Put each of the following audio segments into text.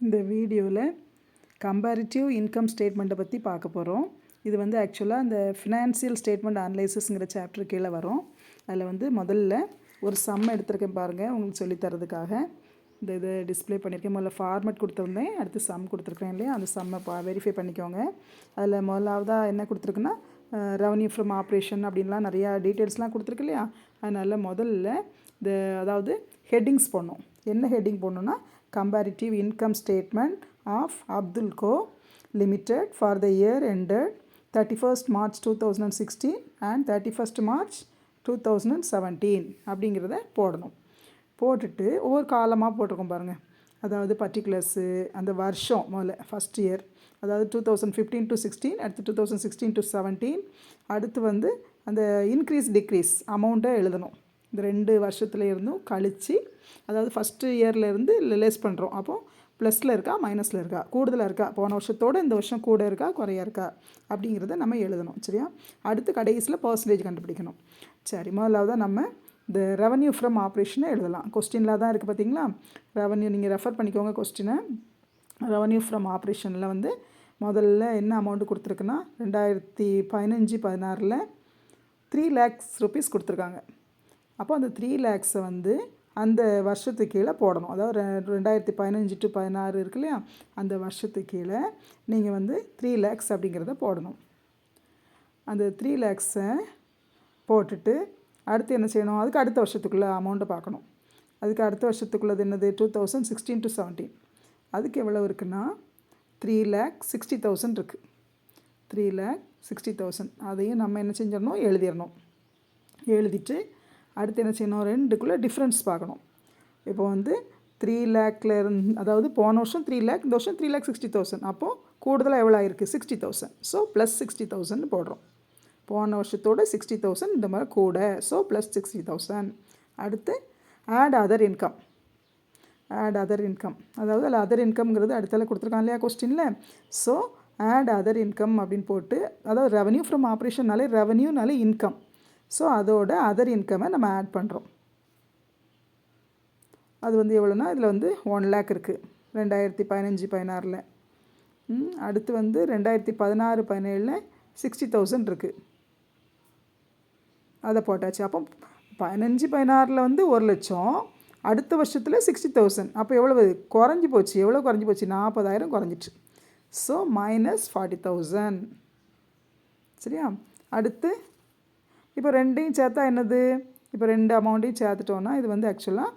இந்த வீடியோவில் comparative income ஸ்டேட்மெண்ட்டை பற்றி பார்க்க போகிறோம். இது வந்து ஆக்சுவலாக இந்த ஃபினான்சியல் ஸ்டேட்மெண்ட் அனலைசிஸ்ங்கிற சாப்டர் கீழே வரும். அதில் வந்து முதல்ல ஒரு சம் எடுத்திருக்கேன் பாருங்கள், உங்களுக்கு சொல்லித்தரதுக்காக இது டிஸ்பிளே பண்ணியிருக்கேன். முதல்ல ஃபார்மேட் கொடுத்துருந்தேன், அடுத்து சம் கொடுத்துருக்கேன் இல்லையா, அந்த சம்மை வெரிஃபை பண்ணிக்கோங்க. அதில் முதலாவதாக என்ன கொடுத்துருக்குன்னா ரெவன்யூ ஃப்ரம் ஆப்ரேஷன் அப்படின்லாம் நிறையா டீட்டெயில்ஸ்லாம் கொடுத்துருக்கு இல்லையா. அதனால் முதல்ல அதாவது ஹெட்டிங்ஸ் போடணும். என்ன ஹெட்டிங் போடணுன்னா comparative income statement of Abdulco Limited for the year ended 31st March 2016 and 31st March 2017 அப்படிங்கிறத போடணும். போட்டுட்டு ஒவ்வொரு காலமாக போட்டிருக்கோம் பாருங்கள். அதாவது பர்டிகுலர்ஸு அந்த வருஷம் முதல்ல ஃபஸ்ட் இயர், அதாவது 2015 to 16, அடுத்து 2016 to 17, அடுத்து வந்து அந்த இன்க்ரீஸ் டிக்ரீஸ் அமௌண்ட்டை எழுதணும். இந்த 2 வருஷத்துல இருந்தும் கழித்து, அதாவது ஃபஸ்ட்டு இயர்லேருந்து லெஸ் பண்ணுறோம். அப்போது ப்ளஸில் இருக்கா மைனஸில் இருக்கா, கூடுதலாக இருக்கா, போன வருஷத்தோடு இந்த வருஷம் கூட இருக்கா குறையா இருக்கா அப்படிங்கிறத நம்ம எழுதணும். சரியா? அடுத்து கடைசியில் பர்சன்டேஜ் கண்டுபிடிக்கணும். சரி, முதலாவதாக நம்ம இந்த ரெவன்யூ ஃப்ரம் ஆப்ரேஷனை எழுதலாம். கொஸ்டினில் தான் இருக்குது பார்த்தீங்களா. ரெவன்யூ நீங்கள் ரெஃபர் பண்ணிக்கோங்க கொஸ்டினை. ரெவன்யூ ஃப்ரம் ஆப்ரேஷனில் வந்து முதல்ல என்ன அமௌண்ட்டு கொடுத்துருக்குன்னா 2015-16 3 lakhs rupees கொடுத்துருக்காங்க. அப்போ அந்த 3 lakhs வந்து அந்த வருஷத்துக்கு கீழே போடணும். அதாவது 2015 to 16 இருக்கு இல்லையா, அந்த வருஷத்துக்கு கீழே நீங்கள் வந்து 3 lakhs அப்படிங்கிறத போடணும். அந்த 3 lakhs போட்டுட்டு அடுத்து என்ன செய்யணும், அதுக்கு அடுத்த வருஷத்துக்குள்ளே அமௌண்ட்டை பார்க்கணும். அதுக்கு அடுத்த வருஷத்துக்குள்ளது என்னது 2016 to 17. அதுக்கு எவ்வளோ இருக்குன்னா 3,60,000 இருக்குது. 3,60,000 அதையும் நம்ம என்ன செஞ்சிடணும், எழுதிடணும். எழுதிட்டு அடுத்து என்ன செய்யணும், ரெண்டுக்குள்ளே டிஃப்ரென்ஸ் பார்க்கணும். இப்போ வந்து 3 lakhல இருந்து, அதாவது போன வருஷம் 3 lakh, இந்த வருஷம் 3,60,000. அப்போது கூடுதலாக எவ்வளோ ஆயிருக்கு 60,000. ஸோ ப்ளஸ் 60,000 போடுறோம். போன வருஷத்தோட 60,000 இந்த மாதிரி கூட, ஸோ ப்ளஸ் 60,000. அடுத்து add other income. Add other income, அதாவது அதில் அதர் இன்கம்ங்கிறது அடுத்தால கொடுத்துருக்காங்க இல்லையா கொஸ்டினில். ஸோ ஆட் அதர் இன்கம் அப்படின்னு போட்டு, அதாவது ரெவன்யூ ஃப்ரம் ஆப்ரேஷன்னாலே ரெவன்யூனாலே இன்கம். ஸோ அதோட அதர் இன்கம்மை நம்ம ஆட் பண்ணுறோம். அது வந்து எவ்வளோனா இதில் வந்து 1 lakh இருக்குது 2015-16. அடுத்து வந்து 2016-17 60,000 இருக்குது, அதை போட்டாச்சு. அப்போ 15-16 வந்து 1,00,000, அடுத்த வருஷத்தில் 60,000. அப்போ எவ்வளவு குறைஞ்சி போச்சு, எவ்வளோ குறைஞ்சி போச்சு, 40,000 குறைஞ்சிட்டு. ஸோ -40,000. சரியா? அடுத்து இப்போ ரெண்டையும் சேர்த்தா என்னது, இப்போ 2 அமௌண்ட்டையும் சேர்த்துட்டோன்னா இது வந்து ஆக்சுவலாக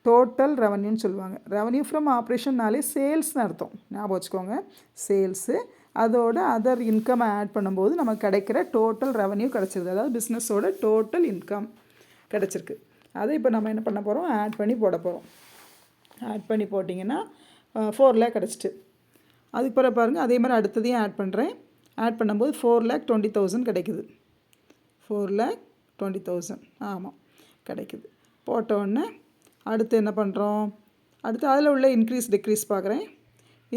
டோட்டல் ரெவன்யூன்னு சொல்லுவாங்க. ரெவன்யூ ஃப்ரம் ஆப்ரேஷன்னாலே சேல்ஸ்னு அர்த்தம், ஞாபகம் வச்சுக்கோங்க. சேல்ஸு அதோட அதர் இன்கம் ஆட் பண்ணும்போது நமக்கு கிடைக்கிற டோட்டல் ரெவன்யூ கிடச்சிருது. அதாவது பிஸ்னஸோட டோட்டல் இன்கம் கிடச்சிருக்கு. அதை இப்போ நம்ம என்ன பண்ண போகிறோம், ஆட் பண்ணி போட போகிறோம். ஆட் பண்ணி போட்டிங்கன்னா 4 lakh கிடச்சிட்டு. அதுக்கு பிறகு பாருங்கள், அதே மாதிரி அடுத்ததையும் ஆட் பண்ணுறேன். ஆட் பண்ணும்போது 4,20,000 கிடைக்குது. 4,20,000 ஆமாம் கிடைக்குது. போட்டோடனே அடுத்து என்ன பண்ணுறோம், அடுத்து அதில் உள்ள இன்க்ரீஸ் டிக்ரீஸ் பார்க்குறேன்.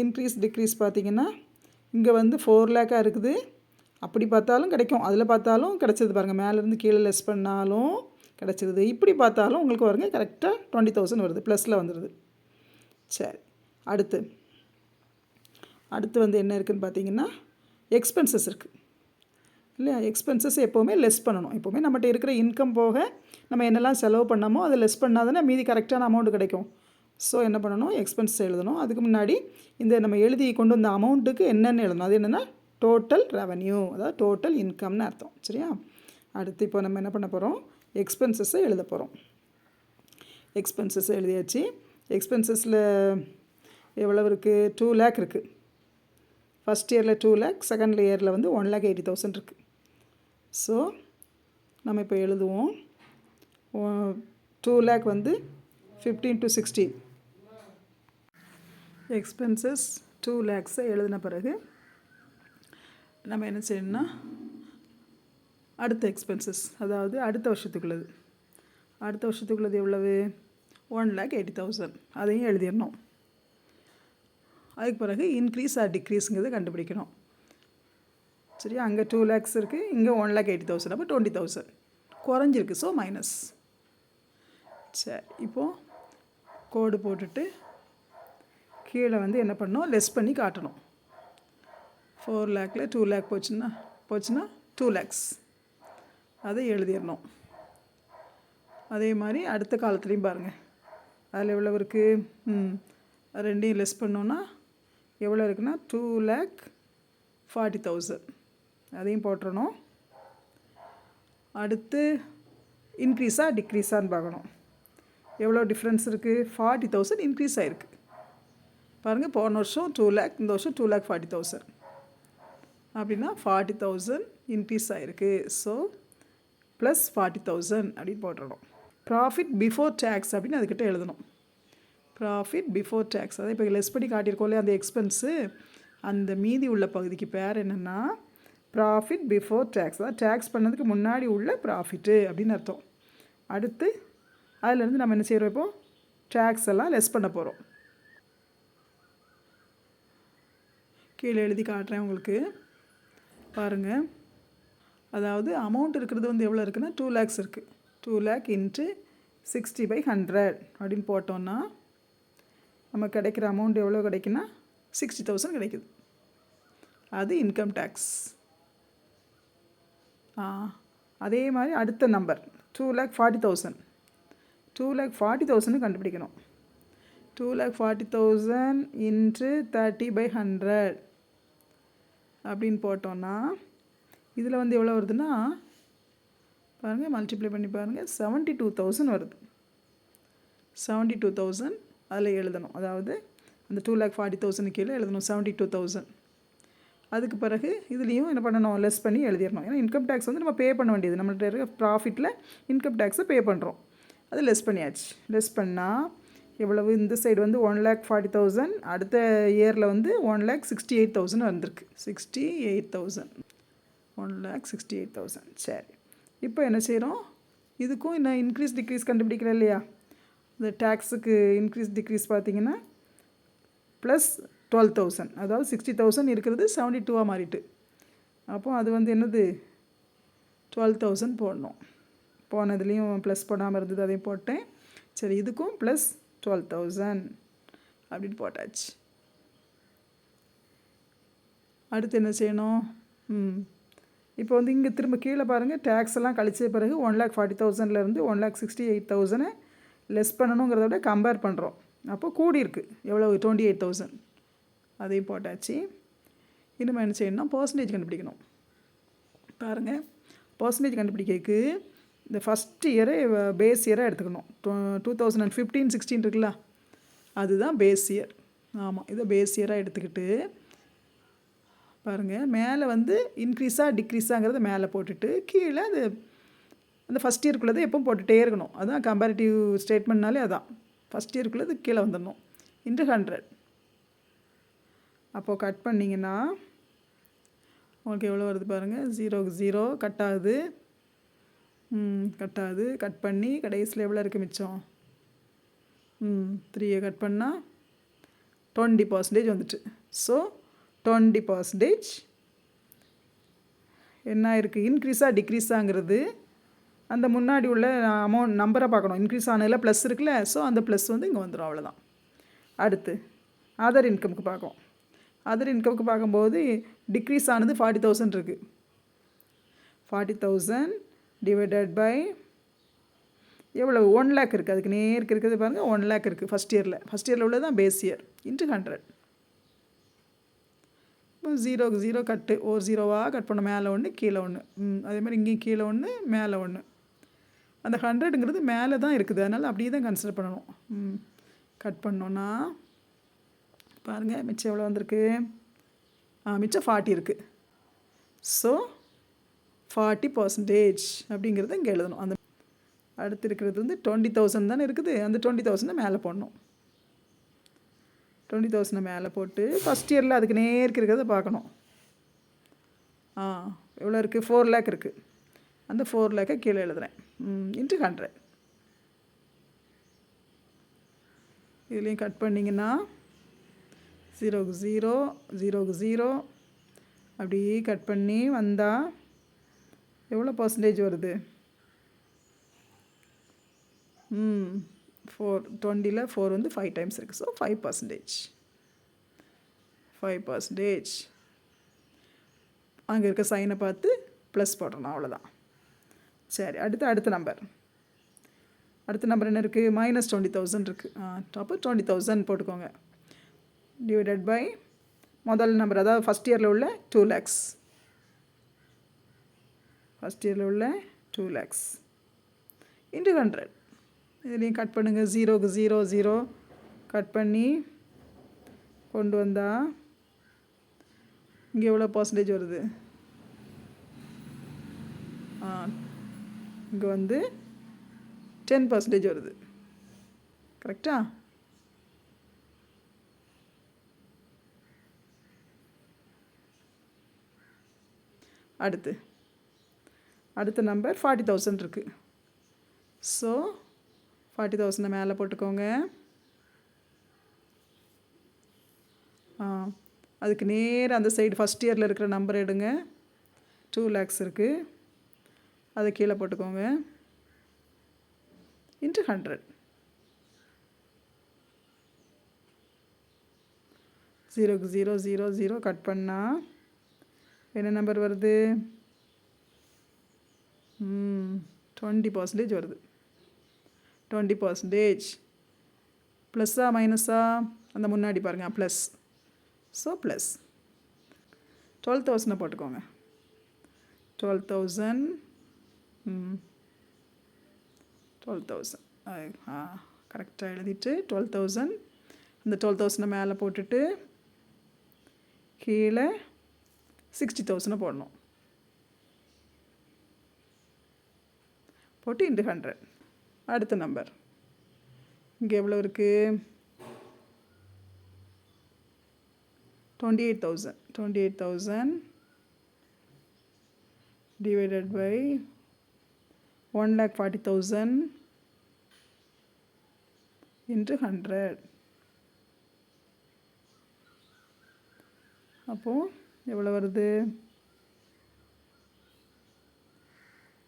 இன்க்ரீஸ் டிக்ரீஸ் பார்த்திங்கன்னா இங்கே வந்து 4 lakh இருக்குது. அப்படி பார்த்தாலும் கிடைக்கும், அதில் பார்த்தாலும் கிடச்சிது பாருங்கள், மேலேருந்து கீழே லெஸ் பண்ணாலும் கிடச்சிருது. இப்படி பார்த்தாலும் உங்களுக்கு வருங்க கரெக்டாக 20,000 வருது, ப்ளஸில் வந்துடுது. சரி, அடுத்து வந்து என்ன இருக்குதுன்னு பார்த்தீங்கன்னா எக்ஸ்பென்சஸ் இருக்குது இல்லையா. எக்ஸ்பென்சஸ் எப்போவுமே லெஸ் பண்ணணும். எப்போவுமே நம்மகிட்ட இருக்கிற இன்கம் போக நம்ம என்னெல்லாம் செலவு பண்ணாமோ அதை லெஸ் பண்ணாதானே மீதி கரெக்டான அமௌண்ட்டு கிடைக்கும். ஸோ என்ன பண்ணணும், எக்ஸ்பென்சஸ் எழுதணும். அதுக்கு முன்னாடி இந்த நம்ம எழுதி கொண்டு வந்த அமௌண்ட்டுக்கு என்னென்னு எழுதணும். அது என்னென்னா டோட்டல் ரெவன்யூ, அதாவது டோட்டல் இன்கம்னு அர்த்தம். சரியா? அடுத்து இப்போ நம்ம என்ன பண்ண போகிறோம், எக்ஸ்பென்சஸை எழுத போகிறோம். எக்ஸ்பென்சஸ் எழுதியாச்சு. எக்ஸ்பென்சஸில் எவ்வளவு இருக்குது, 2 lakh இருக்குது. ஃபஸ்ட் இயரில் 2 lakh, செகண்ட் இயரில் வந்து 1,80,000 இருக்குது. ஸோ நம்ம இப்போ எழுதுவோம். 2 lakh வந்து 15 to 16. எக்ஸ்பென்சஸ் 2 lakhs எழுதின பிறகு நம்ம என்ன செய்யணும்னா அடுத்த எக்ஸ்பென்சஸ், அதாவது அடுத்த வருஷத்துக்குள்ளது. அடுத்த வருஷத்துக்குள்ளது எவ்வளவு 1,80,000, அதையும் எழுதிடணும். அதுக்கு பிறகு இன்க்ரீஸ் ஆர் டிக்ரீஸுங்கிறத கண்டுபிடிக்கணும். சரியா? அங்கே 2 lakhs இருக்குது, இங்கே 1,80,000. அப்போ 20,000 குறைஞ்சிருக்கு. So minus. சரி, இப்போது கோடு போட்டுட்டு கீழே வந்து என்ன பண்ணணும், லெஸ் பண்ணி காட்டணும். 4 லேக்கில் 2 லேக் போச்சுன்னா 2 லேக்ஸ் அதை எழுதிடணும். அதே மாதிரி அடுத்த காலத்துலேயும் பாருங்கள், அதில் எவ்வளோ இருக்குது, ரெண்டையும் லெஸ் பண்ணோன்னா எவ்வளோ இருக்குன்னா 2,40,000 அதையும் போட்டுறணும். அடுத்து இன்க்ரீஸாக டிக்ரீஸான்னு பார்க்கணும். எவ்வளோ டிஃப்ரென்ஸ் இருக்குது, 40,000 இன்க்ரீஸ் ஆகிருக்கு பாருங்கள். போன வருஷம் 2 லேக், இந்த வருஷம் 2,40,000 அப்படின்னா 40,000 இன்க்ரீஸ் ஆகிருக்கு. ஸோ ப்ளஸ் 40,000 அப்படின்னு போட்டுடணும். ப்ராஃபிட் பிஃபோர் டேக்ஸ் அப்படின்னு அதுக்கிட்ட எழுதணும். ப்ராஃபிட் பிஃபோர் டேக்ஸ், அதை இப்போ லெஸ் பண்ணி காட்டியிருக்கோம் இல்லையா அந்த எக்ஸ்பென்ஸு, அந்த மீதி உள்ள பகுதிக்கு பேர் என்னென்னா ப்ராஃபிட் பிஃபோர் டேக்ஸ், அதாவது டேக்ஸ் பண்ணதுக்கு முன்னாடி உள்ள ப்ராஃபிட்டு அப்படின்னு அர்த்தம். அடுத்து அதிலேருந்து நம்ம என்ன செய்கிறோம், இப்போது டேக்ஸ் எல்லாம் லெஸ் பண்ண போகிறோம். கீழே எழுதி காட்டுறேன் உங்களுக்கு பாருங்கள். அதாவது அமௌண்ட் இருக்கிறது வந்து எவ்வளோ இருக்குன்னா 2 லேக்ஸ் இருக்குது. 2 லேக் இன்ட்டு 60/100 அப்படின்னு போட்டோன்னா நம்ம கிடைக்கிற அமௌண்ட் எவ்வளோ கிடைக்குன்னா 60,000 கிடைக்குது. அது இன்கம் டேக்ஸ். அதே மாதிரி அடுத்த நம்பர் 2,40,000. 2,40,000 கண்டுபிடிக்கணும். 2,40,000 இன்ட்டு 30/100 அப்படின்னு போட்டோன்னா இதில் வந்து எவ்வளோ வருதுன்னா பாருங்கள், மல்டிப்ளை பண்ணி பாருங்கள், 72,000 வருது. 72,000 அதில் எழுதணும். அதாவது அந்த 2,40,000 கீழே எழுதணும் 72,000. அதுக்கு பிறகு இதுலேயும் என்ன பண்ணணும், லெஸ் பண்ணி எழுதிடணும். ஏன்னா இன்கம் டேக்ஸ் வந்து நம்ம பே பண்ண வேண்டியது, நம்மள்ட்ட இருக்க ப்ராஃபிட்டில் இன்கம் டேக்ஸை பே பண்ணுறோம். அது லெஸ் பண்ணியாச்சு. லெஸ் பண்ணால் எவ்வளவு, இந்த சைடு வந்து 1,40,000, அடுத்த இயரில் வந்து 1,68,000 வந்திருக்கு. 68,000, 1,68,000. சரி, இப்போ என்ன செய்கிறோம், இதுக்கும் இன்னும் இன்க்ரீஸ் டிக்ரீஸ் கண்டுபிடிக்கிறோம் இல்லையா. இந்த டேக்ஸுக்கு இன்க்ரீஸ் டிக்ரீஸ் பார்த்திங்கன்னா ப்ளஸ் 12,000, அதாவது 60,000 இருக்கிறது 72 மாறிட்டு. அப்போது அது வந்து என்னது 12,000 போடணும். போனதுலேயும் ப்ளஸ் போடாமல் இருந்தது, அதையும் போட்டேன். சரி, இதுக்கும் ப்ளஸ் 12,000 அப்படின்னு போட்டாச்சு. அடுத்து என்ன செய்யணும், இப்போ வந்து இங்கே திரும்ப கீழே பாருங்கள், டேக்ஸ் எல்லாம் கழிச்ச பிறகு 1,40,000லேருந்து 1,68,000 லெஸ் பண்ணணுங்கிறத விட கம்பேர் பண்ணுறோம். அப்போ கூடியிருக்கு எவ்வளோ, 28,000. அதையும் போட்டாச்சு. இனிமேல் என்ன செய்யணும்னா பர்சன்டேஜ் கண்டுபிடிக்கணும். பாருங்கள், பர்சன்டேஜ் கண்டுபிடிக்கிறதுக்கு இந்த ஃபஸ்ட் இயரை பேஸ் இயராக எடுத்துக்கணும். 2015-16 இருக்குல்ல, அதுதான் பேஸ் இயர். ஆமாம், இதை பேஸ் இயராக எடுத்துக்கிட்டு பாருங்கள், மேலே வந்து இன்க்ரீஸாக டிக்ரீஸாங்கிறத மேலே போட்டுட்டு கீழே அது அந்த ஃபஸ்ட் இயருக்குள்ளதை எப்போ போட்டுகிட்டே இருக்கணும். அதுதான் கம்பேரிட்டிவ் ஸ்டேட்மெண்ட்னாலே அதான், ஃபஸ்ட் இயருக்குள்ளது கீழே வந்துடணும். இன்ட்டு 100. அப்போது கட் பண்ணிங்கன்னா உங்களுக்கு எவ்வளோ வருது பாருங்கள், 0க்கு 0 கட் ஆகுது. கட் பண்ணி கடைசியில் எவ்வளோ இருக்குது மிச்சம், 3 கட் பண்ணால் 20% வந்துட்டு. ஸோ 20% என்ன இருக்குது, இன்க்ரீஸாக டிக்ரீஸாங்கிறது அந்த முன்னாடி உள்ள அமௌண்ட் நம்பரை பார்க்கணும். இன்க்ரீஸ் ஆனதில் ப்ளஸ் இருக்குல்ல, ஸோ அந்த ப்ளஸ் வந்து இங்கே வந்துடும், அவ்வளோதான். அடுத்து அதர் இன்கமுக்கு பார்க்கும். அதர் இன்கமுக்கு பார்க்கும்போது டிக்ரீஸ் ஆனது 40,000 இருக்குது. 40,000 டிவைடட் பை எவ்வளோ, 1 லேக் இருக்குது. அதுக்கு நேருக்கு இருக்கிறது பாருங்கள், 1 லேக் இருக்குது ஃபஸ்ட் இயரில் உள்ளது தான் பேஸ் இயர். இன்ட்டு 100. இப்போ 0க்கு 0 கட்டு, ஒரு 0வாக கட் பண்ண, மேலே ஒன்று கீழே ஒன்று. அதே மாதிரி இங்கேயும் கீழே ஒன்று மேலே ஒன்று. அந்த 100ங்கிறது மேலே தான் இருக்குது, அதனால் அப்படியே தான் கன்சிடர் பண்ணணும். கட் பண்ணோன்னா பாருங்கள் மிச்சம் எவ்வளோ வந்திருக்கு, மிச்சம் 40 இருக்குது. ஸோ 40% அப்படிங்கிறத இங்கே எழுதணும். அந்த அடுத்து இருக்கிறது வந்து 20,000 தானே இருக்குது, அந்த 20,000 மேலே போடணும். 20,000 மேலே போட்டு ஃபஸ்ட் இயரில் அதுக்கு நேருக்கு இருக்கிறத பார்க்கணும். எவ்வளோ இருக்குது, 4 லேக் இருக்குது. அந்த 4 லேக்கை கீழே எழுதுகிறேன். இன்ட்டு 100. இதுலேயும் கட் பண்ணிங்கன்னா 0க்கு 0, 0க்கு 0 அப்படியே கட் பண்ணி வந்தால் எவ்வளோ பர்சன்டேஜ் வருது, 4, 20ல் 4 வந்து 5 டைம்ஸ் இருக்குது. ஸோ 5%. 5%. அங்கே இருக்க சைனை பார்த்து ப்ளஸ் போடணும், அவ்வளோதான். சரி, அடுத்த நம்பர் என்ன இருக்குது? -20,000 இருக்குது. அப்போ 20,000 போட்டுக்கோங்க. டிவைடட் பை முதல் நம்பர், அதாவது ஃபஸ்ட் இயரில் உள்ள 2 lakhs. ஃபஸ்ட் இயரில் உள்ள 2 lakhs இன்ட்டு 100. இதுலேயும் கட் பண்ணுங்கள். 0க்கு 0 0 கட் பண்ணி கொண்டு வந்தால் இங்கே எவ்வளோ பர்சன்டேஜ் வருது? இங்கே வந்து 10% வருது. கரெக்டா? அடுத்த நம்பர் 40,000 இருக்குது. ஸோ 40,000 மேலே போட்டுக்கோங்க. அதுக்கு நேராக அந்த சைடு ஃபஸ்ட் இயரில் இருக்கிற நம்பர் எடுங்க. 2 lakhs இருக்குது, அதை கீழே போட்டுக்கோங்க. இன்ட்டு 100. 0க்கு 0 0 0 கட் பண்ணால் என்ன நம்பர் வருது? 20% வருது. 20%. ப்ளஸ்ஸா மைனஸா? அந்த முன்னாடி பாருங்கள், ப்ளஸ். ஸோ ப்ளஸ் 12,000 போட்டுக்கோங்க. 12,000 கரெக்டாக எழுதிட்டு 12,000 அந்த 12,000 மேலே போட்டுட்டு கீழே 60,000 போடணும். போட்டு இன்ட்டு 100. அடுத்த நம்பர் இங்கே எவ்வளோ இருக்குது? 28,000. 28,000 divided by 1,40,000 into 100. அப்போது எவ்வளோ வருது?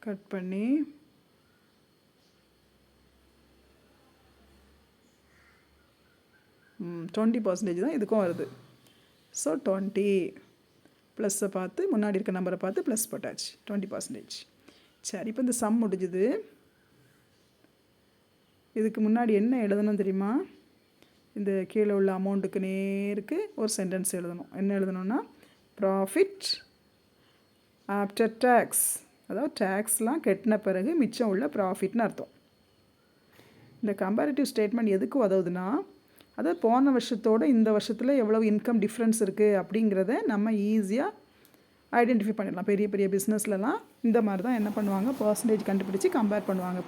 கட் பண்ணி 20% தான் இதுக்கும் வருது. ஸோ 20 ப்ளஸ்ஸை பார்த்து முன்னாடி இருக்க நம்பரை பார்த்து ப்ளஸ் போட்டாச்சு. 20%. சரி, இப்போ இந்த சம் முடிஞ்சுது. இதுக்கு முன்னாடி என்ன எழுதணும் தெரியுமா? இந்த கீழே உள்ள அமௌண்ட்டுக்கு நேருக்கு ஒரு சென்டென்ஸ் எழுதணும். என்ன எழுதணும்னா, ப்ராஃபிட் ஆஃப்டர் டேக்ஸ், அதாவது டேக்ஸ்லாம் கட்டின பிறகு மிச்சம் உள்ள ப்ராஃபிட்னு அர்த்தம். இந்த கம்பேரிட்டிவ் ஸ்டேட்மெண்ட் எதுக்கு உதவுதுன்னா, அதாவது போன வருஷத்தோடு இந்த வருஷத்தில் எவ்வளோ இன்கம் டிஃப்ரென்ஸ் இருக்குது அப்படிங்கிறத நம்ம ஈஸியாக ஐடென்டிஃபை பண்ணிடலாம். பெரிய பெரிய பிஸ்னஸ்லலாம் இந்த மாதிரி தான் என்ன பண்ணுவாங்க, பர்சன்டேஜ் கண்டுபிடிச்சி கம்பேர் பண்ணுவாங்க.